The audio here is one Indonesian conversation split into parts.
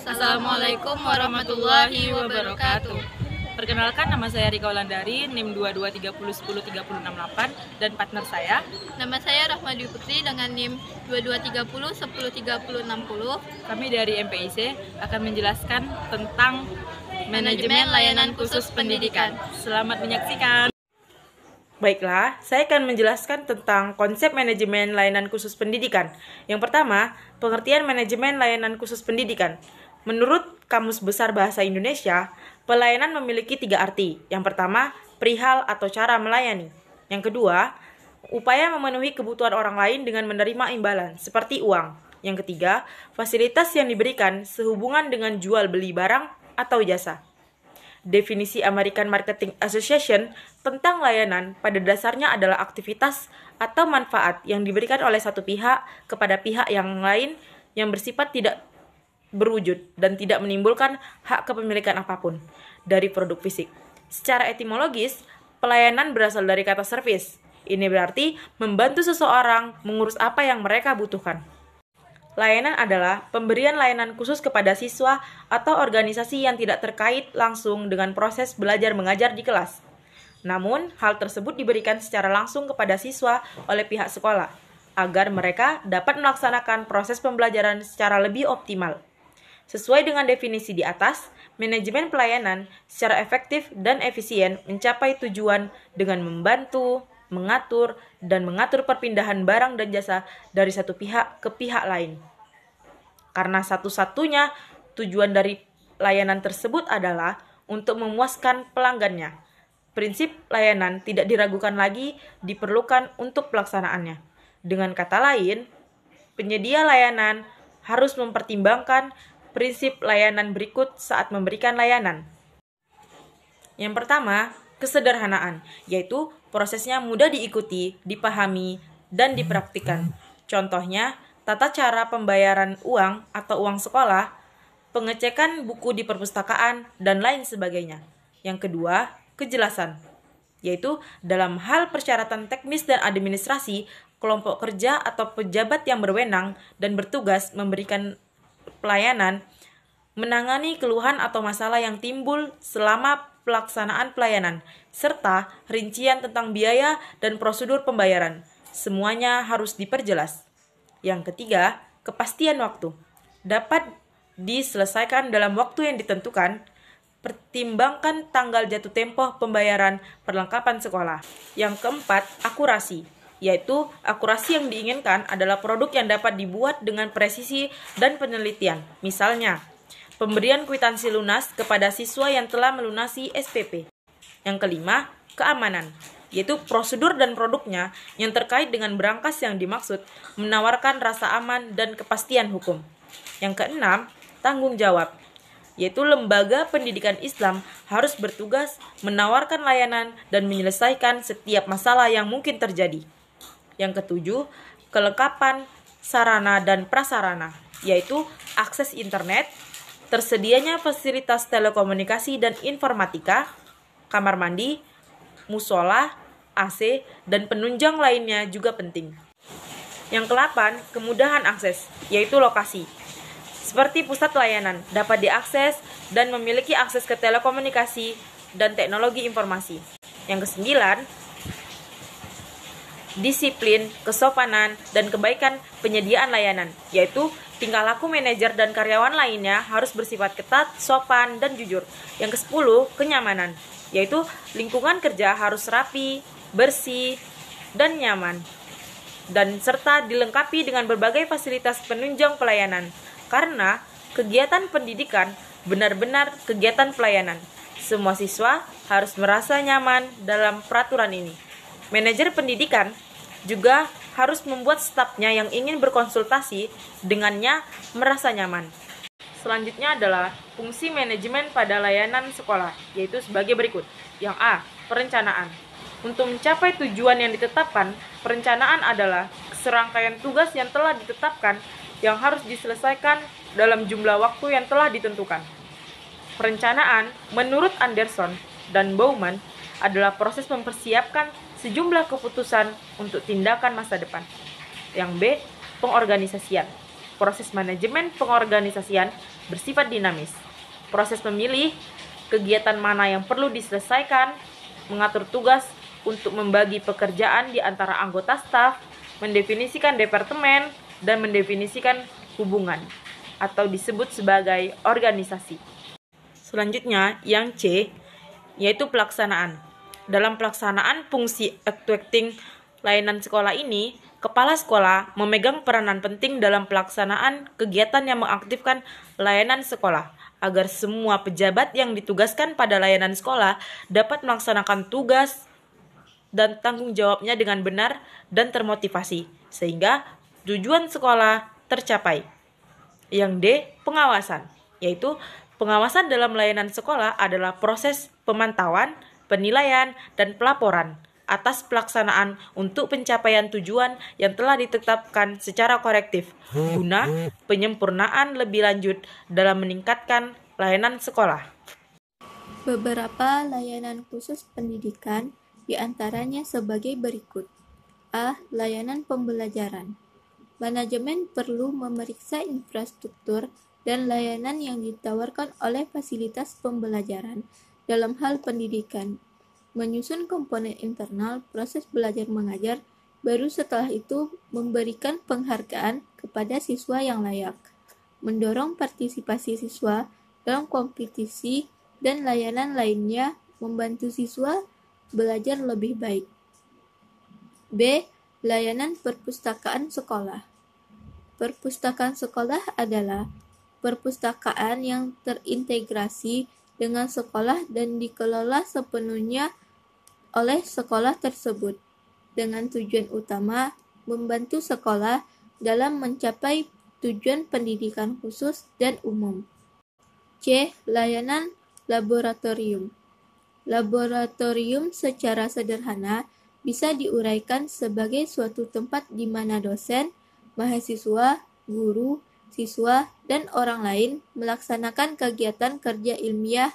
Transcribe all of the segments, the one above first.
Assalamualaikum warahmatullahi wabarakatuh. Perkenalkan, nama saya Rika Wulandari, NIM 2230103068, dan partner saya. Nama saya Rahmadi Putri dengan NIM 2230103060. Kami dari MPIC akan menjelaskan tentang manajemen layanan khusus pendidikan. Selamat menyaksikan. Baiklah, saya akan menjelaskan tentang konsep manajemen layanan khusus pendidikan. Yang pertama, pengertian manajemen layanan khusus pendidikan. Menurut Kamus Besar Bahasa Indonesia, pelayanan memiliki 3 arti. Yang pertama, perihal atau cara melayani. Yang kedua, upaya memenuhi kebutuhan orang lain dengan menerima imbalan, seperti uang. Yang ketiga, fasilitas yang diberikan sehubungan dengan jual beli barang atau jasa. Definisi American Marketing Association tentang layanan pada dasarnya adalah aktivitas atau manfaat yang diberikan oleh satu pihak kepada pihak yang lain yang bersifat tidak berwujud dan tidak menimbulkan hak kepemilikan apapun dari produk fisik. Secara etimologis, pelayanan berasal dari kata service. Ini berarti membantu seseorang mengurus apa yang mereka butuhkan. Layanan adalah pemberian layanan khusus kepada siswa atau organisasi yang tidak terkait langsung dengan proses belajar mengajar di kelas. Namun, hal tersebut diberikan secara langsung kepada siswa oleh pihak sekolah, agar mereka dapat melaksanakan proses pembelajaran secara lebih optimal. Sesuai dengan definisi di atas, manajemen pelayanan secara efektif dan efisien mencapai tujuan dengan membantu, mengatur, dan mengatur perpindahan barang dan jasa dari satu pihak ke pihak lain. Karena satu-satunya tujuan dari layanan tersebut adalah untuk memuaskan pelanggannya. Prinsip layanan tidak diragukan lagi diperlukan untuk pelaksanaannya. Dengan kata lain, penyedia layanan harus mempertimbangkan prinsip layanan berikut saat memberikan layanan. Yang pertama, kesederhanaan, yaitu prosesnya mudah diikuti, dipahami, dan dipraktikkan. Contohnya, tata cara pembayaran uang atau uang sekolah, pengecekan buku di perpustakaan, dan lain sebagainya. Yang kedua, kejelasan, yaitu dalam hal persyaratan teknis dan administrasi, kelompok kerja atau pejabat yang berwenang dan bertugas memberikan pelayanan, menangani keluhan atau masalah yang timbul selama pelaksanaan pelayanan, serta rincian tentang biaya dan prosedur pembayaran. Semuanya harus diperjelas. Yang ketiga, kepastian waktu. Dapat diselesaikan dalam waktu yang ditentukan. Pertimbangkan tanggal jatuh tempo pembayaran perlengkapan sekolah. Yang keempat, akurasi, yaitu akurasi yang diinginkan adalah produk yang dapat dibuat dengan presisi dan penelitian. Misalnya, pemberian kwitansi lunas kepada siswa yang telah melunasi SPP. Yang kelima, keamanan, yaitu prosedur dan produknya yang terkait dengan berangkas yang dimaksud menawarkan rasa aman dan kepastian hukum. Yang keenam, tanggung jawab, yaitu lembaga pendidikan Islam harus bertugas menawarkan layanan dan menyelesaikan setiap masalah yang mungkin terjadi. Yang ketujuh, kelengkapan sarana dan prasarana, yaitu akses internet, tersedianya fasilitas telekomunikasi dan informatika, kamar mandi, musola, AC, dan penunjang lainnya juga penting. Yang ke-8, kemudahan akses, yaitu lokasi. Seperti pusat layanan, dapat diakses dan memiliki akses ke telekomunikasi dan teknologi informasi. Yang ke-9, disiplin, kesopanan, dan kebaikan penyediaan layanan, yaitu tingkah laku manajer dan karyawan lainnya harus bersifat ketat, sopan, dan jujur. Yang ke-10, kenyamanan, yaitu lingkungan kerja harus rapi, bersih, dan nyaman, dan serta dilengkapi dengan berbagai fasilitas penunjang pelayanan, karena kegiatan pendidikan benar-benar kegiatan pelayanan. Semua siswa harus merasa nyaman dalam peraturan ini. Manajer pendidikan juga harus membuat stafnya yang ingin berkonsultasi dengannya merasa nyaman. Selanjutnya adalah fungsi manajemen pada layanan sekolah, yaitu sebagai berikut. Yang A, perencanaan. Untuk mencapai tujuan yang ditetapkan, perencanaan adalah serangkaian tugas yang telah ditetapkan yang harus diselesaikan dalam jumlah waktu yang telah ditentukan. Perencanaan, menurut Anderson dan Bauman, adalah proses mempersiapkan sejumlah keputusan untuk tindakan masa depan. Yang B, pengorganisasian. Proses manajemen pengorganisasian bersifat dinamis. Proses memilih kegiatan mana yang perlu diselesaikan, mengatur tugas untuk membagi pekerjaan di antara anggota staf, mendefinisikan departemen, dan mendefinisikan hubungan atau disebut sebagai organisasi. Selanjutnya, yang C, yaitu pelaksanaan. Dalam pelaksanaan fungsi actuating layanan sekolah ini, kepala sekolah memegang peranan penting dalam pelaksanaan kegiatan yang mengaktifkan layanan sekolah, agar semua pejabat yang ditugaskan pada layanan sekolah dapat melaksanakan tugas dan tanggung jawabnya dengan benar dan termotivasi, sehingga tujuan sekolah tercapai. Yang D, pengawasan, yaitu pengawasan dalam layanan sekolah adalah proses pemantauan, penilaian, dan pelaporan atas pelaksanaan untuk pencapaian tujuan yang telah ditetapkan secara korektif guna penyempurnaan lebih lanjut dalam meningkatkan layanan sekolah. Beberapa layanan khusus pendidikan diantaranya sebagai berikut. A. Layanan pembelajaran. Manajemen perlu memeriksa infrastruktur dan layanan yang ditawarkan oleh fasilitas pembelajaran dalam hal pendidikan, menyusun komponen internal proses belajar mengajar, baru setelah itu memberikan penghargaan kepada siswa yang layak, mendorong partisipasi siswa dalam kompetisi dan layanan lainnya, membantu siswa belajar lebih baik. B. Layanan perpustakaan sekolah. Perpustakaan sekolah adalah perpustakaan yang terintegrasi dengan sekolah dan dikelola sepenuhnya oleh sekolah tersebut, dengan tujuan utama membantu sekolah dalam mencapai tujuan pendidikan khusus dan umum. C. Layanan laboratorium. Laboratorium secara sederhana bisa diuraikan sebagai suatu tempat di mana dosen, mahasiswa, guru, siswa, dan orang lain melaksanakan kegiatan kerja ilmiah,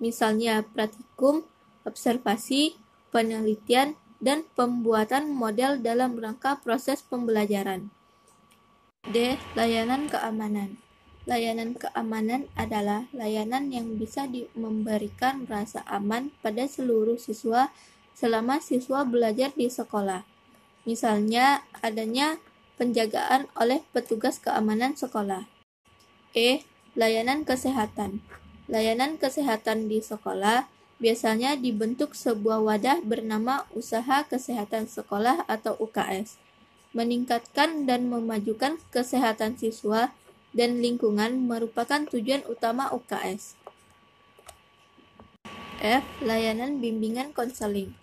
misalnya praktikum, observasi, penelitian, dan pembuatan model dalam rangka proses pembelajaran. D. Layanan keamanan. Layanan keamanan adalah layanan yang bisa memberikan rasa aman pada seluruh siswa selama siswa belajar di sekolah. Misalnya, adanya penjagaan oleh petugas keamanan sekolah. E. Layanan kesehatan. Layanan kesehatan di sekolah biasanya dibentuk sebuah wadah bernama Usaha Kesehatan Sekolah atau UKS, meningkatkan dan memajukan kesehatan siswa dan lingkungan merupakan tujuan utama UKS. F. Layanan bimbingan konseling.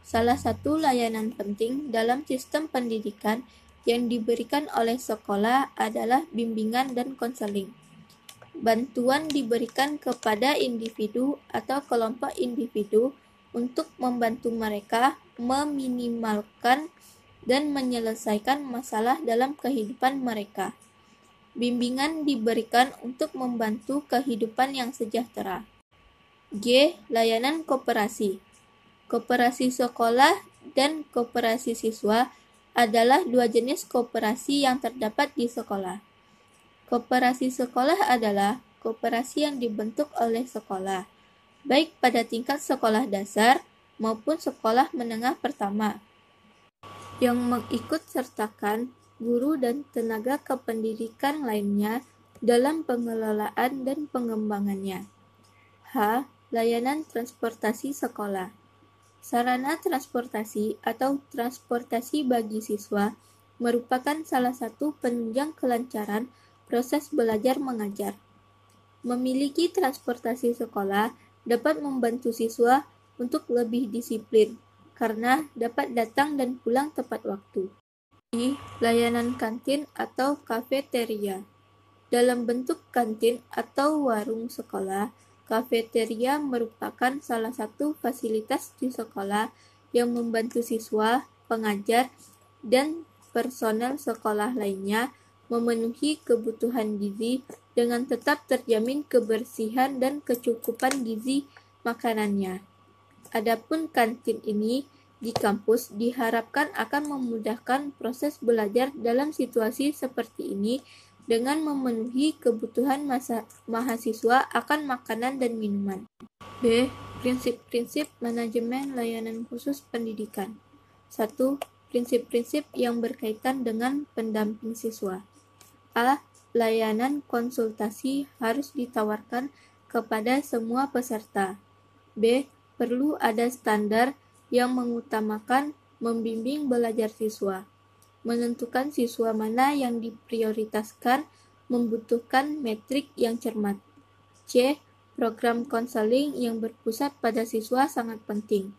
Salah satu layanan penting dalam sistem pendidikan yang diberikan oleh sekolah adalah bimbingan dan konseling. Bantuan diberikan kepada individu atau kelompok individu untuk membantu mereka meminimalkan dan menyelesaikan masalah dalam kehidupan mereka. Bimbingan diberikan untuk membantu kehidupan yang sejahtera. G. Layanan koperasi. Koperasi sekolah dan koperasi siswa adalah dua jenis koperasi yang terdapat di sekolah. Koperasi sekolah adalah koperasi yang dibentuk oleh sekolah, baik pada tingkat sekolah dasar maupun sekolah menengah pertama, yang mengikut sertakan guru dan tenaga kependidikan lainnya dalam pengelolaan dan pengembangannya. H. Layanan transportasi sekolah. Sarana transportasi atau transportasi bagi siswa merupakan salah satu penunjang kelancaran proses belajar mengajar. Memiliki transportasi sekolah dapat membantu siswa untuk lebih disiplin, karena dapat datang dan pulang tepat waktu. I. Layanan kantin atau kafeteria. Dalam bentuk kantin atau warung sekolah, kafeteria merupakan salah satu fasilitas di sekolah yang membantu siswa, pengajar, dan personel sekolah lainnya memenuhi kebutuhan gizi dengan tetap terjamin kebersihan dan kecukupan gizi makanannya. Adapun kantin ini di kampus diharapkan akan memudahkan proses belajar dalam situasi seperti ini, dengan memenuhi kebutuhan mahasiswa akan makanan dan minuman. B. Prinsip-prinsip manajemen layanan khusus pendidikan. 1. Prinsip-prinsip yang berkaitan dengan pendamping siswa. A. Layanan konsultasi harus ditawarkan kepada semua peserta. B. Perlu ada standar yang mengutamakan membimbing belajar siswa. Menentukan siswa mana yang diprioritaskan membutuhkan metrik yang cermat. C. Program konseling yang berpusat pada siswa sangat penting.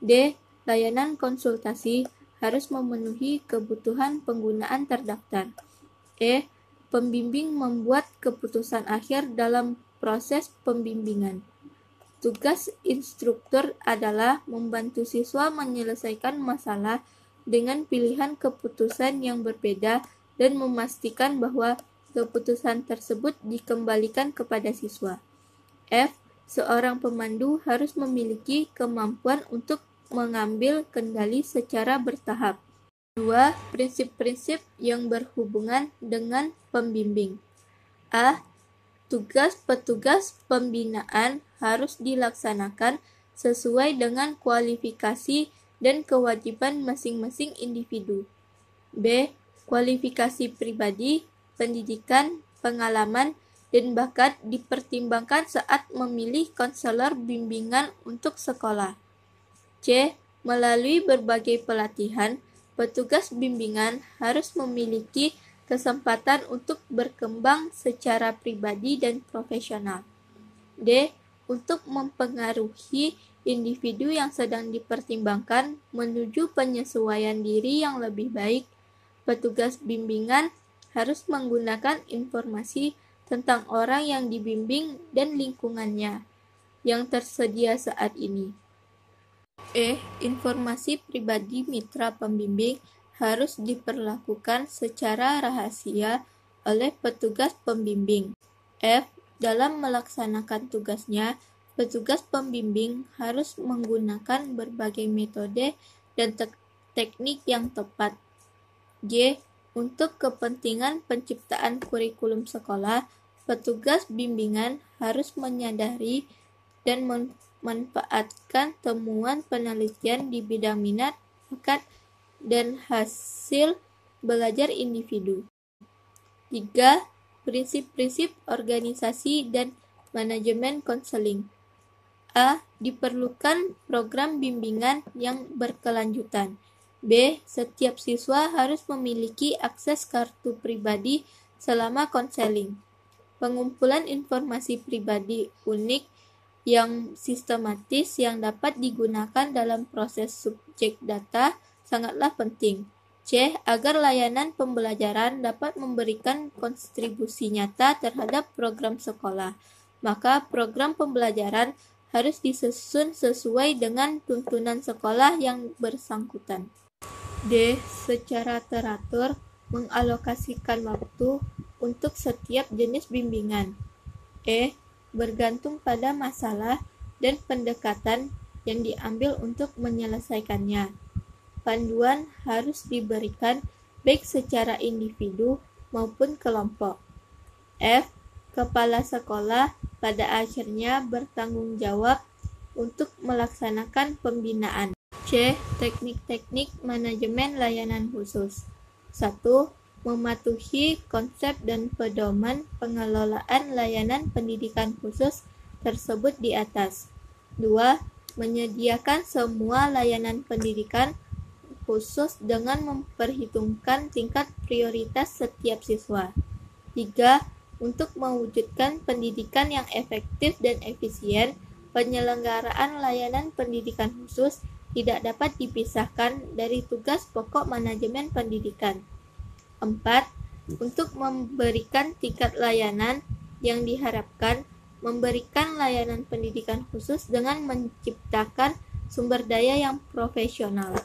D. Layanan konsultasi harus memenuhi kebutuhan penggunaan terdaftar. E. Pembimbing membuat keputusan akhir dalam proses pembimbingan. Tugas instruktur adalah membantu siswa menyelesaikan masalah dengan pilihan keputusan yang berbeda dan memastikan bahwa keputusan tersebut dikembalikan kepada siswa. F. Seorang pemandu harus memiliki kemampuan untuk mengambil kendali secara bertahap. 2. Prinsip-prinsip yang berhubungan dengan pembimbing. A. Tugas petugas pembinaan harus dilaksanakan sesuai dengan kualifikasi dan kewajiban masing-masing individu. B. Kualifikasi pribadi, pendidikan, pengalaman, dan bakat dipertimbangkan saat memilih konselor bimbingan untuk sekolah. C. Melalui berbagai pelatihan, petugas bimbingan harus memiliki kesempatan untuk berkembang secara pribadi dan profesional. D. Untuk mempengaruhi individu yang sedang dipertimbangkan menuju penyesuaian diri yang lebih baik, petugas bimbingan harus menggunakan informasi tentang orang yang dibimbing dan lingkungannya yang tersedia saat ini. E. Informasi pribadi mitra pembimbing harus diperlakukan secara rahasia oleh petugas pembimbing. F. Dalam melaksanakan tugasnya, petugas pembimbing harus menggunakan berbagai metode dan teknik yang tepat. G. Untuk kepentingan penciptaan kurikulum sekolah, petugas bimbingan harus menyadari dan memanfaatkan temuan penelitian di bidang minat, bakat, dan hasil belajar individu. 3. Prinsip-prinsip organisasi dan manajemen konseling. A. Diperlukan program bimbingan yang berkelanjutan. B. Setiap siswa harus memiliki akses kartu pribadi selama konseling. Pengumpulan informasi pribadi unik yang sistematis yang dapat digunakan dalam proses subjek data sangatlah penting. C. Agar layanan pembelajaran dapat memberikan kontribusi nyata terhadap program sekolah, maka program pembelajaran harus disusun sesuai dengan tuntunan sekolah yang bersangkutan. D. Secara teratur mengalokasikan waktu untuk setiap jenis bimbingan. E. Bergantung pada masalah dan pendekatan yang diambil untuk menyelesaikannya. Panduan harus diberikan baik secara individu maupun kelompok. F. Kepala sekolah pada akhirnya bertanggung jawab untuk melaksanakan pembinaan. C. Teknik-teknik manajemen layanan khusus. 1. Mematuhi konsep dan pedoman pengelolaan layanan pendidikan khusus tersebut di atas. 2. Menyediakan semua layanan pendidikan khusus dengan memperhitungkan tingkat prioritas setiap siswa. 3. Untuk mewujudkan pendidikan yang efektif dan efisien, penyelenggaraan layanan pendidikan khusus tidak dapat dipisahkan dari tugas pokok manajemen pendidikan. 4. Untuk memberikan tingkat layanan yang diharapkan, memberikan layanan pendidikan khusus dengan menciptakan sumber daya yang profesional.